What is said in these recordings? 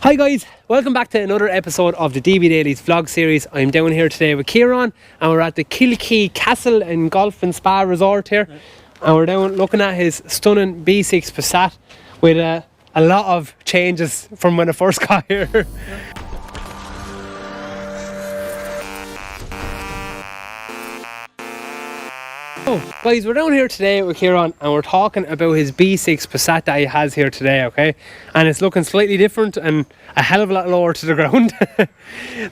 Hi guys, welcome back to another episode of the DB Dailies vlog series. I'm down here today with Ciaran and we're at the Kilkee Castle and Golf and Spa Resort here. And we're down looking at his stunning B6 Passat with a lot of changes from when I first got here. So guys, we're down here today with Ciaran and we're talking about his B6 Passat that he has here today, okay? And it's looking slightly different and a hell of a lot lower to the ground.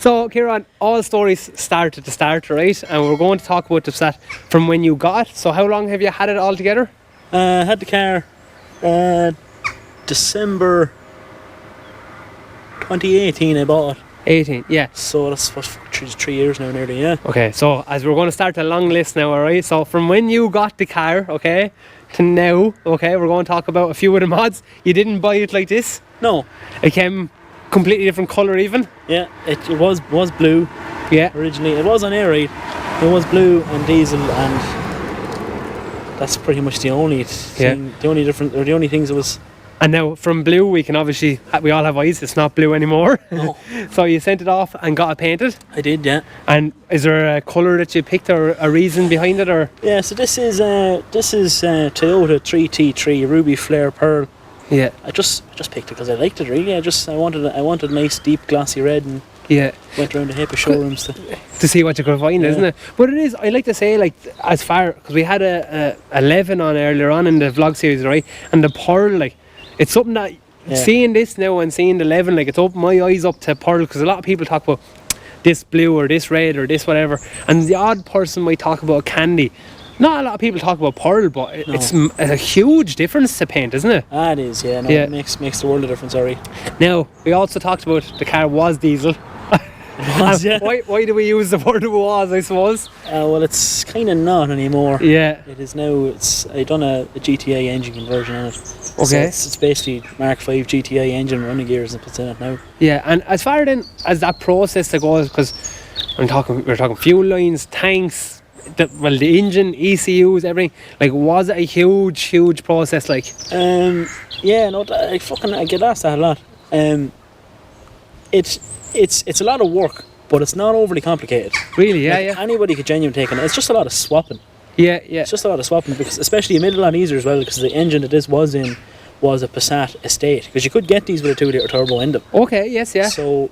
So Ciaran, all stories start at the start, right? And we're going to talk about the Passat from when you got it. So how long have you had it all together? I had the car December 2018 I bought it. 18, yeah. So that's 3 years now nearly, yeah. Okay, so as we're going to start a long list now, alright? So from when you got the car, okay, to now, okay, we're going to talk about a few of the mods. You didn't buy it like this? No. It came completely different colour even? Yeah, it was blue. Yeah. Originally, it was on air ride. It was blue and diesel, and that's pretty much the only thing, the only things it was. And now from blue we can obviously, we all have eyes, it's not blue anymore. No. So you sent it off and got it painted? I did, yeah. And is there a colour that you picked or a reason behind it, or? Yeah, so this is Toyota 3T3 Ruby Flare Pearl. Yeah. I just picked it because I liked it really. I wanted a nice deep glossy red, and yeah, went around the heap of showrooms to see what you could find, isn't it? But it is, I like to say, like, as far, because we had a 11 on earlier on in the vlog series, right? And the Pearl, like, it's something that, seeing this now and seeing the 11, like, it's opened my eyes up to Pearl, because a lot of people talk about this blue or this red or this whatever, and the odd person might talk about candy. Not a lot of people talk about Pearl, but it's a huge difference to paint, isn't it? Ah, it is, yeah. No, it makes the world of difference, alright. Now, we also talked about the car was diesel. It was, yeah. Why do we use the word it was, I suppose? Well, it's kind of not anymore. Yeah. It is now. I done a GTI engine conversion on it. Okay. So it's basically Mark V GTI engine running gears and puts in it now. Yeah, and as far then as that process that goes, because we're talking fuel lines, tanks, the engine, ECUs, everything. Like, was it a huge process? Like, yeah, no, I get asked that a lot. It's a lot of work, but it's not overly complicated. Really, yeah, like, anybody could genuinely take it. It's just a lot of swapping. Yeah. It's just a lot of swapping, because especially you made it a lot easier as well, because the engine that this was in was a Passat Estate, because you could get these with a 2-litre turbo in them. Okay, yes, yeah. So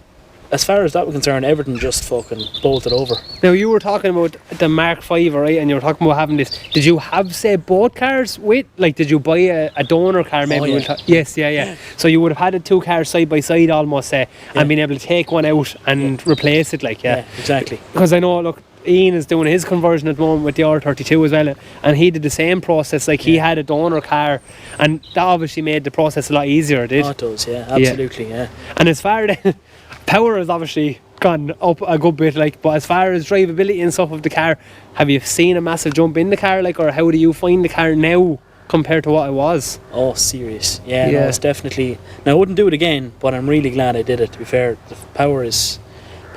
as far as that was concerned, everything just fucking bolted over. Now, you were talking about the Mark V, right? And you were talking about having this. Did you have, say, both cars with? Like, did you buy a donor car maybe? Oh, yeah. Yes, yeah. So you would have had the two cars side by side almost, say, and been able to take one out and replace it, like, Yeah, exactly. Because I know, look, Ian is doing his conversion at the moment with the R32 as well, and he did the same process. Like, he had a donor car, and that obviously made the process a lot easier, did? Oh, it does, yeah, absolutely, yeah. And as far as power has obviously gone up a good bit, like, but as far as drivability and stuff of the car, have you seen a massive jump in the car, like, or how do you find the car now compared to what it was? Oh, serious. Yeah, no, it's definitely. Now, I wouldn't do it again, but I'm really glad I did it. To be fair, the power is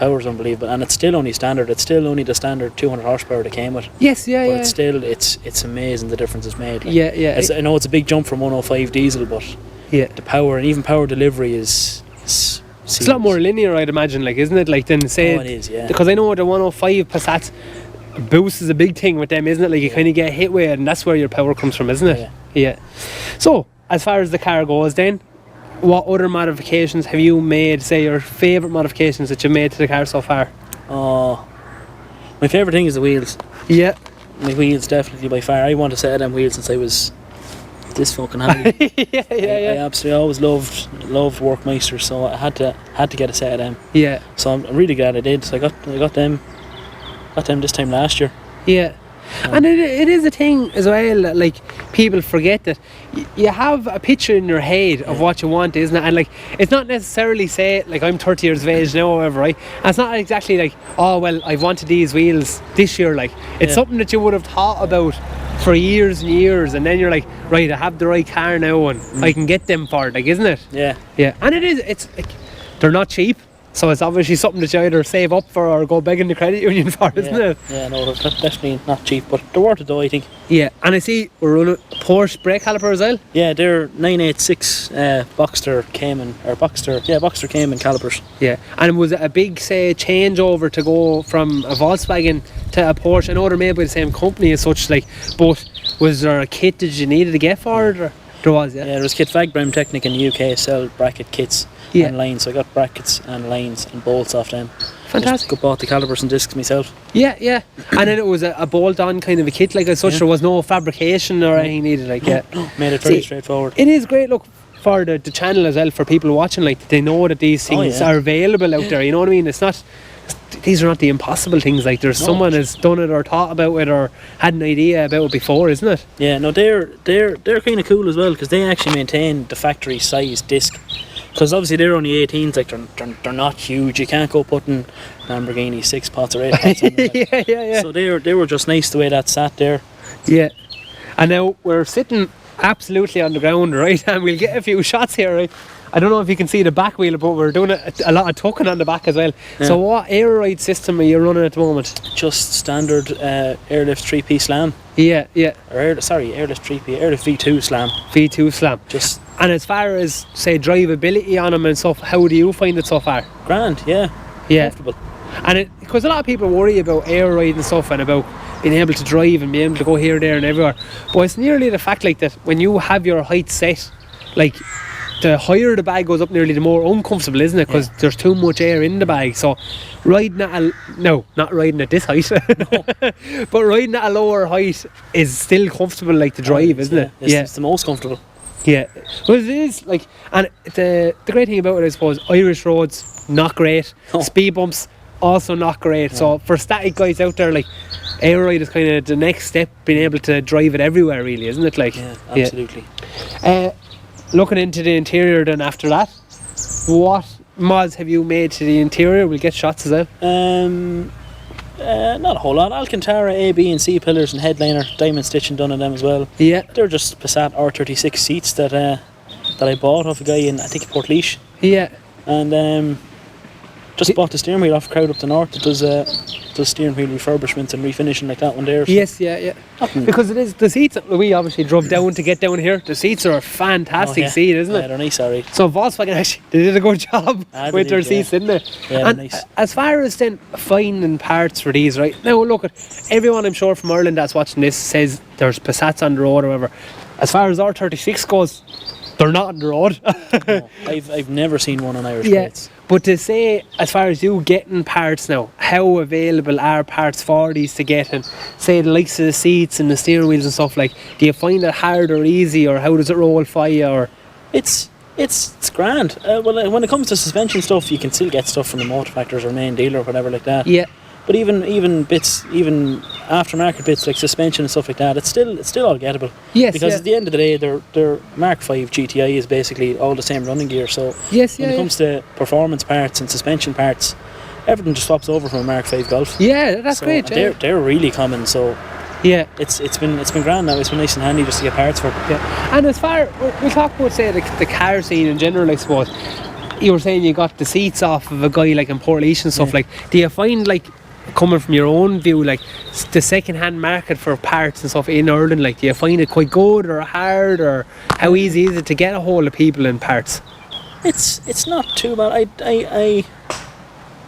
unbelievable, and it's still only standard. It's still only the standard 200 horsepower that came with. Yes, yeah, but it's still it's amazing the difference it's made. Like, yeah. I know it's a big jump from 105 diesel, but the power and even power delivery is it's a lot more linear, I'd imagine, like, isn't it? Like, then say, it is, yeah. Because I know the 105 Passats, boost is a big thing with them, isn't it? Like, you kind of get hit with it, and that's where your power comes from, isn't it? Yeah. So, as far as the car goes, then, what other modifications have you made? Say your favourite modifications that you've made to the car so far? Oh, my favourite thing is the wheels. Yeah. My wheels, definitely, by far. I want a set of them wheels since I was this fucking happy. I absolutely always loved Workmeister, so I had to get a set of them. Yeah. So I'm really glad I did. So I got them this time last year. Yeah. And it is a thing as well, like, people forget that you have a picture in your head of what you want, isn't it? And, like, it's not necessarily, say, like, I'm 30 years of age now, however, right? And it's not exactly like, oh, well, I've wanted these wheels this year, like, it's something that you would have thought about for years and years, and then you're like, right, I have the right car now and I can get them for it, like, isn't it? Yeah. And it's like, they're not cheap. So it's obviously something that you either save up for or go begging the credit union for, isn't it? Yeah, no, they're definitely not cheap, but they're worth it though, I think. Yeah, and I see we're running Porsche brake caliper as well. Yeah, they're 986 Boxster Cayman calipers. Yeah, and was it a big, say, changeover to go from a Volkswagen to a Porsche? I know they're made by the same company as such, like, but was there a kit that you needed to get for it? Or? There was, yeah. Yeah, there was kit. Vagbrem Technic in the UK sell bracket kits and lines, so I got brackets and lines and bolts off them. Fantastic. Just bought the calipers and discs myself. Yeah, yeah. And then it was a bolt-on kind of a kit, like as such. There was no fabrication or anything needed, like, No, made it very straightforward. It is great, look, for the channel as well, for people watching, like, they know that these things are available out there, you know what I mean? It's not... These are not the impossible things, like there's someone has done it or thought about it or had an idea about it before, isn't it? Yeah, no, they're kind of cool as well, because they actually maintain the factory size disc. Because obviously they're only 18s, like they're not huge. You can't go putting Lamborghini 6 pots or 8 pots on them. Like. Yeah. So they were just nice the way that sat there. Yeah. And now we're sitting absolutely on the ground, right? And we'll get a few shots here, right? I don't know if you can see the back wheel, but we're doing a lot of tucking on the back as well. Yeah. So what air ride system are you running at the moment? Just standard airlift 3P slam. Yeah. Or airlift 3P, airlift V2 slam. V2 slam. Just. And as far as, say, drivability on them and stuff, how do you find it so far? Grand, yeah. Comfortable. And because a lot of people worry about air ride and stuff and about being able to drive and being able to go here, there and everywhere. But it's nearly the fact like that when you have your height set, like, the higher the bag goes up, nearly the more uncomfortable, isn't it? Because there's too much air in the bag. So riding at not riding at this height, but riding at a lower height is still comfortable, like, to drive, isn't it? It's the most comfortable. Yeah, well, it is, like, and the great thing about it, I suppose, Irish roads not great, speed bumps also not great. So for static guys out there, like, air ride is kind of the next step, being able to drive it everywhere, really, isn't it? Like, yeah, absolutely. Looking into the interior then after that, what mods have you made to the interior? We'll get shots as well. Not a whole lot. Alcantara A, B and C pillars and headliner, diamond stitching done on them as well. Yeah. They're just Passat R36 seats that I bought off a guy in, I think, Portlaoise. Yeah. And just bought the steering wheel off Crowd up the north that does steering wheel refurbishments and refinishing like that one there. So. Yes, yeah. Because it is the seats. We obviously drove down to get down here. The seats are a fantastic seat, isn't it? Yeah, they're nice, alright. So Volkswagen actually they did a good job with their seats, didn't they? Yeah, and nice. As far as then finding parts for these, right now, look at everyone I'm sure from Ireland that's watching this says there's Passats on the road or whatever. As far as R36 goes, they're not on the road. No, I've never seen one on Irish plates. But to say, as far as you getting parts now, how available are parts for these to get, and say the likes of the seats and the steering wheels and stuff, like, do you find it hard or easy, or how does it roll for you? Or it's grand. Well, when it comes to suspension stuff, you can still get stuff from the motor factors or main dealer or whatever like that. Yeah. But even bits, even aftermarket bits like suspension and stuff like that, it's still all gettable. Yes. Because at the end of the day, their Mark 5 GTI is basically all the same running gear. So when it comes to performance parts and suspension parts, everything just swaps over from a Mark 5 Golf. Yeah, that's great. They're really common. So yeah, it's been grand now. It's been nice and handy just to get parts for. Yeah, and as far we'll talk about, say, the car scene in general, I suppose. You were saying you got the seats off of a guy like in Portlaoise and stuff. Like, do you find, like, coming from your own view, like, the second-hand market for parts and stuff in Ireland, like, do you find it quite good or hard, or how easy is it to get a hold of people in parts? It's not too bad. I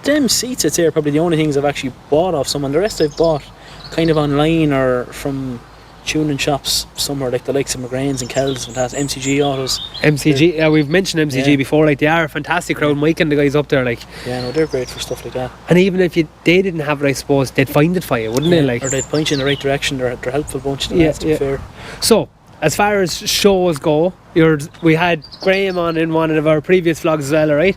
them seats, I'd say, are probably the only things I've actually bought off someone. The rest I've bought kind of online or from tuning shops somewhere, like the likes of McGrain's and Kells, fantastic. MCG Autos. MCG, we've mentioned MCG before, like, they are a fantastic crowd. Mike and the guys up there, like. Yeah, no, they're great for stuff like that. And even if they didn't have it, I suppose, they'd find it for you, wouldn't they? Like, or they'd point you in the right direction. They're a helpful bunch, to be fair. So, as far as shows go, we had Graham on in one of our previous vlogs as well, right?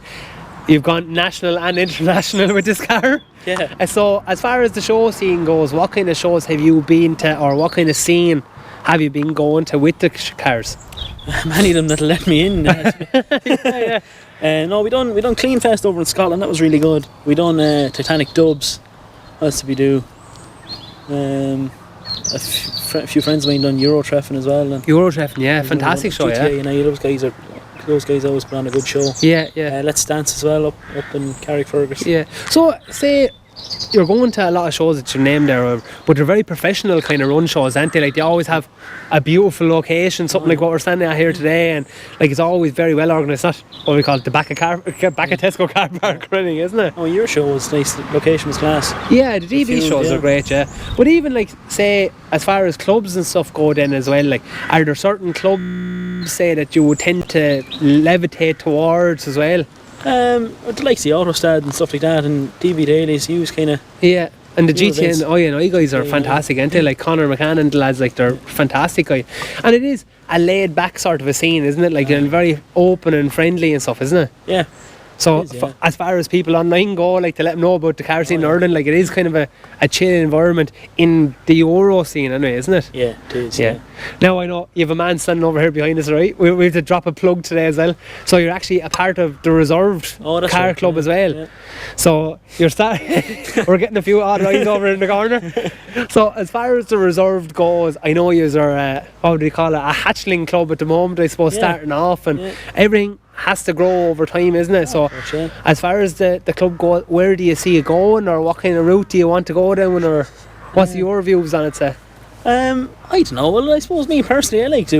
You've gone national and international with this car. Yeah. So, as far as the show scene goes, what kind of shows have you been to, or what kind of scene have you been going to with the cars? Many of them that'll let me in. No, we done Clean Fest over in Scotland. That was really good. We done Titanic Dubs. What else did we do? A few friends of mine done Eurotreffing as well. Eurotreffing, yeah, fantastic show. GTI, yeah. You know, those guys are those guys always put on a good show. Yeah, yeah. Let's Dance as well up in Carrickfergus. Yeah. So say you're going to a lot of shows that you named there, but they're very professional kind of run shows, aren't they? Like they always have a beautiful location, something like what we're standing at here today, and like it's always very well organised. Not what we call it the back of Tesco car park running, isn't it? Oh, your show was nice. The location was class. Yeah, the DB shows are great, yeah. But even like say as far as clubs and stuff go then as well, like are there certain clubs say that you would tend to levitate towards as well? I'd like the Autostad and stuff like that, and DB Dailies. Use kind of and the GTI and INI guys are fantastic, aren't they? Like Conor McCann and the lads, like they're fantastic guys. And it is a laid back sort of a scene, isn't it? Like and very open and friendly and stuff, isn't it? Yeah. So as far as people online go, like to let them know about the car scene in Ireland, like it is kind of a chill environment in the Euro scene anyway, isn't it? Yeah, it is. Yeah. Now I know you have a man standing over here behind us, right? We have to drop a plug today as well. So you're actually a part of the reserved car club as well. Yeah. So you're we're getting a few odd eyes over in the corner. So as far as the reserved goes, I know you are what do you call it? A hatchling club at the moment, I suppose, starting off, and everything has to grow over time, isn't it? So as far as the club goes, where do you see it going, or what kind of route do you want to go down, or what's your views on it, say? I don't know. Well, I suppose me personally, I like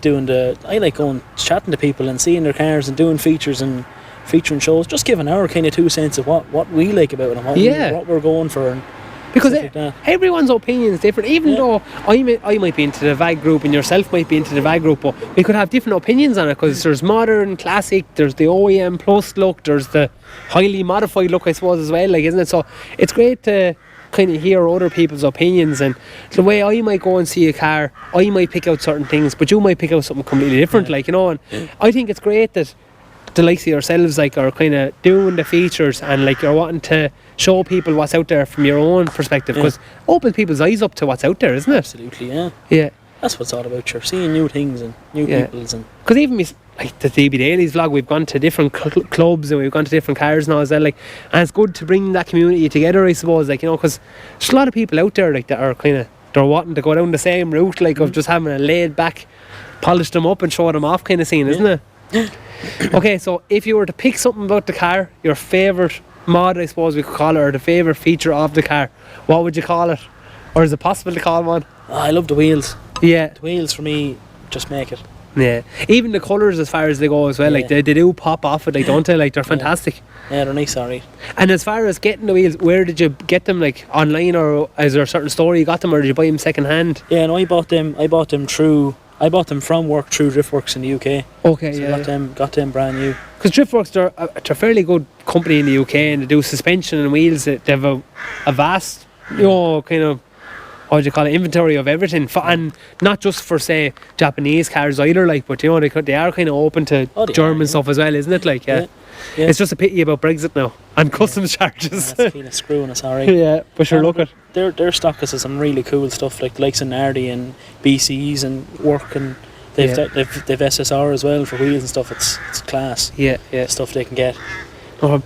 going chatting to people and seeing their cars and doing featuring shows, just giving our kind of 2 cents of what we like about it and what we're going for. And because everyone's opinion is different, even though I might be into the VAG group and yourself might be into the VAG group, but we could have different opinions on it, because there's modern, classic, there's the OEM plus look, there's the highly modified look, I suppose, as well, like, isn't it? So it's great to kind of hear other people's opinions, and the way I might go and see a car, I might pick out certain things, but you might pick out something completely different, like, you know, and I think it's great that the likes of yourselves like are kind of doing the features and like you're wanting to show people what's out there from your own perspective, because opens people's eyes up to what's out there, isn't it? Absolutely, yeah. That's what it's all about. You're seeing new things and new peoples, and because even like the DB Dailies vlog, we've gone to different clubs and we've gone to different cars now as well, like, and it's good to bring that community together, I suppose, like, you know, because there's a lot of people out there like that are kind of, they're wanting to go down the same route, like of just having a laid back, polish them up and show them off kind of scene, isn't it? Okay, so if you were to pick something about the car, your favourite mod, I suppose we could call it, or the favourite feature of the car, what would you call it? Or is it possible to call one? I love the wheels. Yeah. The wheels for me just make it. Yeah. Even the colours as far as they go as well, like they do pop off it, like, don't they? Like, they're fantastic. Yeah, they're nice, alright. And as far as getting the wheels, where did you get them? Like online, or is there a certain store you got them, or did you buy them second hand? Yeah, no, I bought them from work through Driftworks in the UK. Okay, so got them brand new. Because Driftworks, they're a fairly good company in the UK, and they do suspension and wheels. They have a vast, you know, kind of, what do you call it, inventory of everything, and not just for, say, Japanese cars either, like, but you know, they are kind of open to German stuff as well, isn't it? Like, yeah. It's just a pity about Brexit now and customs charges. That's kind of screwing us, alright. Yeah, but sure, look at their stock has some really cool stuff, like the likes of Nardi and BCs and work, and they've SSR as well for wheels and stuff. It's class. Yeah. Stuff they can get. Well,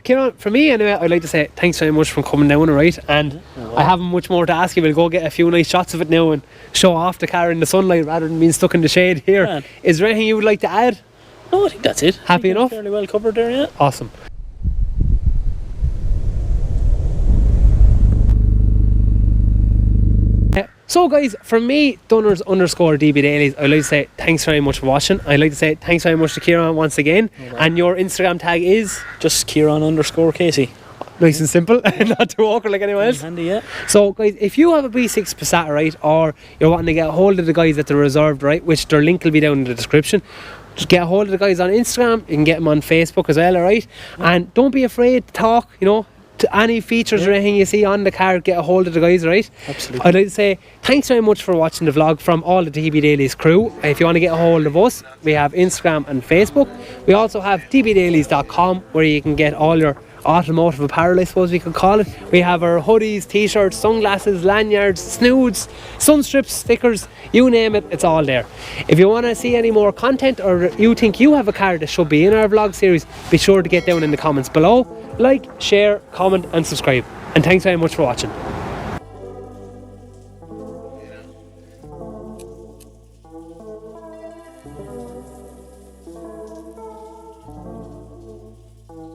Ciaran, for me anyway, I'd like to say thanks very much for coming down, alright? And I haven't much more to ask you. We'll go get a few nice shots of it now and show off the car in the sunlight rather than being stuck in the shade here. Man. Is there anything you would like to add? No, I think that's it. Happy enough? Fairly well covered there, yeah. Awesome. So guys, from me, Dunners_DB Dailies, I'd like to say thanks very much for watching. I'd like to say thanks very much to Ciaran once again. And your Instagram tag is? Just Ciaran_Casey. Nice and simple, not too awkward like anyone else. Handy, yeah. So guys, if you have a B6 Passat, right, or you're wanting to get a hold of the guys at the Reserved, right, which their link will be down in the description, just get a hold of the guys on Instagram. You can get them on Facebook as well, alright? And don't be afraid to talk, you know, to any features or anything you see on the car, get a hold of the guys, right? Absolutely. I'd like to say thanks very much for watching the vlog from all the DB Dailies crew. If you want to get a hold of us, we have Instagram and Facebook. We also have dbdailies.com, where you can get all your automotive apparel, I suppose we could call it. We have our hoodies, t-shirts, sunglasses, lanyards, snoods, sun strips, stickers, you name it, it's all there. If you want to see any more content, or you think you have a car that should be in our vlog series, be sure to get down in the comments below. Like, share, comment and subscribe. And thanks very much for watching.